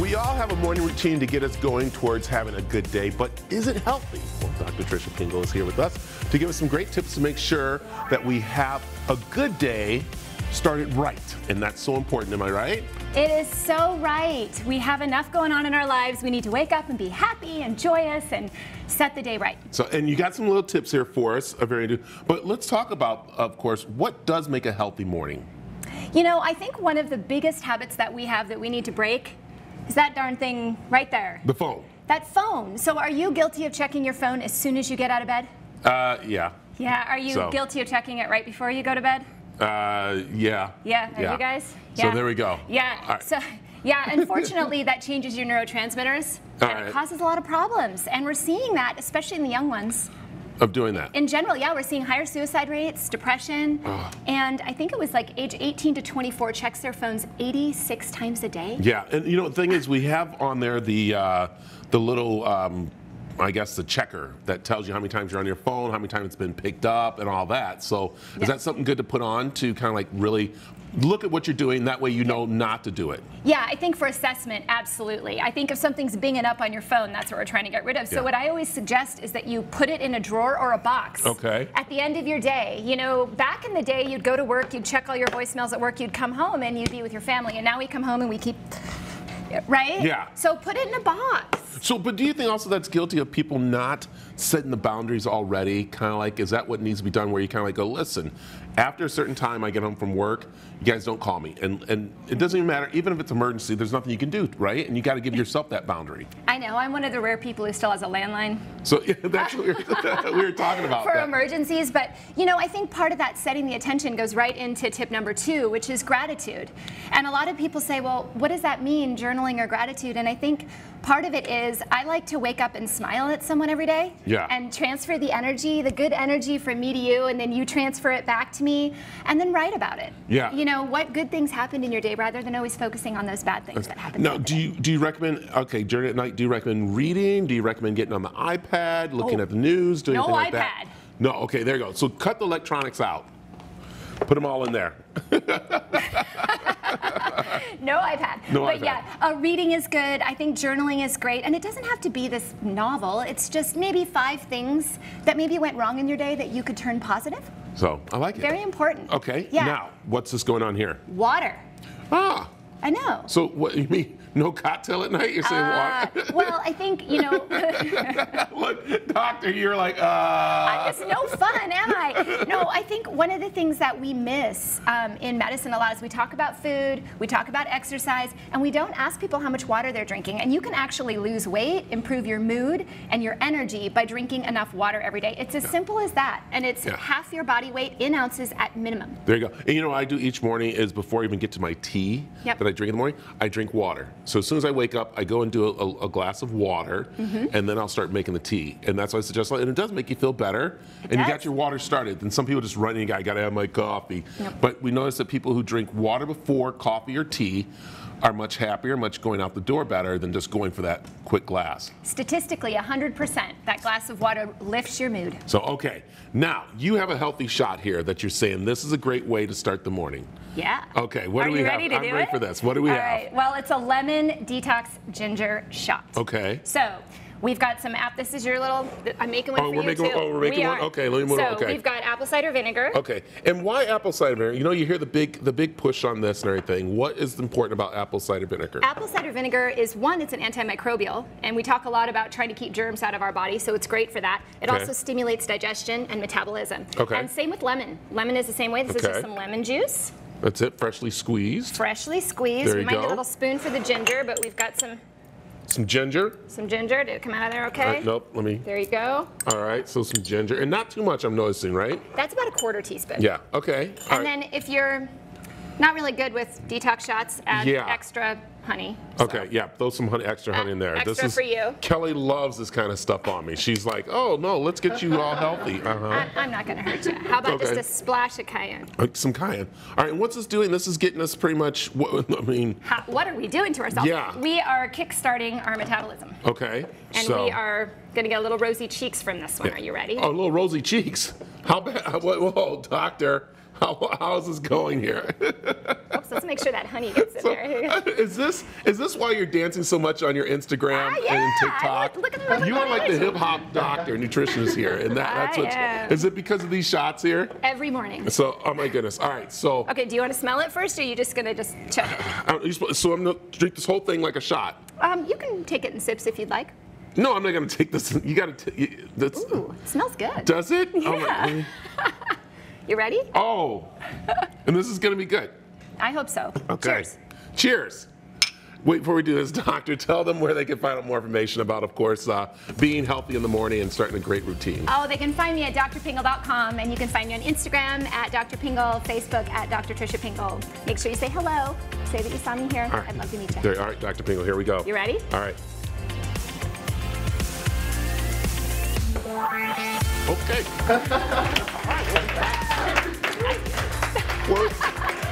We all have a morning routine to get us going towards having a good day, but is it healthy? Well, Dr. Tricia Pingel is here with us to give us some great tips to make sure that we have a good day started right. And that's so important, am I right? It is so right. We have enough going on in our lives. We need to wake up and be happy and joyous and set the day right. So, and you got some little tips here for us, but let's talk about, of course, what does make a healthy morning? You know, I think one of the biggest habits that we have that we need to break is that darn thing right there. The phone. That phone. So are you guilty of checking your phone as soon as you get out of bed? Yeah. Yeah, are you guilty of checking it right before you go to bed? Yeah. Yeah, are you guys? Yeah. So there we go. Yeah, right. So yeah, unfortunately that changes your neurotransmitters and it causes a lot of problems. And we're seeing that, especially in the young ones. Of doing that? In general, yeah, we're seeing higher suicide rates, depression, and I think it was like age 18 to 24 checks their phones 86 times a day. Yeah, and you know, the thing is, we have on there the little, I guess, the checker that tells you how many times you're on your phone, how many times it's been picked up, and all that. So is that something good to put on to kind of like really look at what you're doing, that way you know not to do it? Yeah, I think for assessment, absolutely. I think if something's binging up on your phone, that's what we're trying to get rid of. So what I always suggest is that you put it in a drawer or a box. Okay. At the end of your day. You know, back in the day, you'd go to work, you'd check all your voicemails at work, you'd come home and you'd be with your family. And now we come home and we keep, right? Yeah. So put it in a box. So, but do you think also that's guilty of people not setting the boundaries already? Kind of like, is that what needs to be done, where you kind of like go, listen, after a certain time I get home from work, you guys don't call me. And it doesn't even matter, even if it's emergency, there's nothing you can do, right? And you got to give yourself that boundary. I know, I'm one of the rare people who still has a landline. So yeah, that's what we were talking about. For emergencies, but you know, I think part of that setting the attention goes right into tip number 2, which is gratitude. And a lot of people say, well, what does that mean, journaling or gratitude? And I think part of it is I like to wake up and smile at someone every day. Yeah. And transfer the energy, the good energy from me to you, and then you transfer it back to me, and then write about it. Yeah. You know, what good things happened in your day rather than always focusing on those bad things that happened. Now, do you recommend, okay, during at night, do you recommend reading? Do you recommend getting on the iPad, looking at the news, doing anything like that? No iPad. No, okay, there you go. So cut the electronics out. Put them all in there. No iPad. No but iPad. Yeah, reading is good. I think journaling is great. And it doesn't have to be this novel. It's just maybe 5 things that maybe went wrong in your day that you could turn positive. So, I like it. Very important. Okay, Yeah. now, what's this going on here? Water. Ah. I know. So what, you mean no cocktail at night? You're saying water? Well, I think, you know. Look, doctor, you're like, I'm just no fun, am I? No, I think one of the things that we miss in medicine a lot is we talk about food, we talk about exercise, and we don't ask people how much water they're drinking. And you can actually lose weight, improve your mood and your energy by drinking enough water every day. It's as simple as that. And it's half your body weight in ounces at minimum. There you go. And you know what I do each morning is before I even get to my tea that I drink in the morning, I drink water. So as soon as I wake up, I go and do a glass of water, and then I'll start making the tea. And that's why I suggest, and it does make you feel better. And you got your water started. And some people just run in, I got to have my coffee. But we notice that people who drink water before coffee or tea are much happier, much going out the door better than just going for that quick glass. Statistically, 100%, that glass of water lifts your mood. So, okay, now you have a healthy shot here that you're saying this is a great way to start the morning. Yeah. Okay, what do we have? Are you ready to do it? I'm ready for this. What do we have? All right, well, it's a lemon detox ginger shot. Okay. So, we've got some this is your little, I'm making one for you too. We're making one? Okay, let me move on. So, we've got apple cider vinegar. Okay, and why apple cider vinegar? You know, you hear the big push on this and everything. What is important about apple cider vinegar? Apple cider vinegar is, one, it's an antimicrobial, and we talk a lot about trying to keep germs out of our body, so it's great for that. It also stimulates digestion and metabolism. Okay. And same with lemon. Lemon is the same way. This is just some lemon juice. That's it, freshly squeezed. Freshly squeezed. There you we might go. need a little spoon for the ginger, but we've got some ginger. Some ginger. Did it come out of there okay? Right, nope, let me. There you go. All right, so some ginger. And not too much, I'm noticing, right? That's about a 1/4 teaspoon. Yeah, okay. And then if you're not really good with detox shots, add extra honey. Okay, yeah, throw some extra honey in there. Extra for you. Kelly loves this kind of stuff on me. She's like, oh no, let's get you all healthy. I'm not going to hurt you. How about just a splash of cayenne? Some cayenne. All right, and what's this doing? This is getting us pretty much, what are we doing to ourselves? Yeah. We are kick-starting our metabolism. Okay. And we are going to get a little rosy cheeks from this one. Are you ready? Oh, little rosy cheeks. How bad? Whoa, doctor. How is this going here? Oops, let's make sure that honey gets in there. Is this why you're dancing so much on your Instagram and TikTok? Look at you are like the hip hop doctor, nutritionist here, and that's what. Is it because of these shots here? Every morning. So, oh my goodness. All right, so. Okay, do you want to smell it first, or are you just gonna just chug it? So I'm gonna drink this whole thing like a shot. You can take it in sips if you'd like. No, I'm not gonna take this. You gotta. Ooh, it smells good. Does it? Yeah. You ready? Oh, and this is gonna be good. I hope so. Okay. Cheers. Cheers. Wait, before we do this, doctor, tell them where they can find out more information about, of course, being healthy in the morning and starting a great routine. Oh, they can find me at drpingel.com, and you can find me on Instagram at Dr. Pingel, Facebook at Dr. Tricia Pingel. Make sure you say hello. Say that you saw me here. Right. I'd love to meet you. There, all right, Dr. Pingel, here we go. You ready? All right. Okay. All right.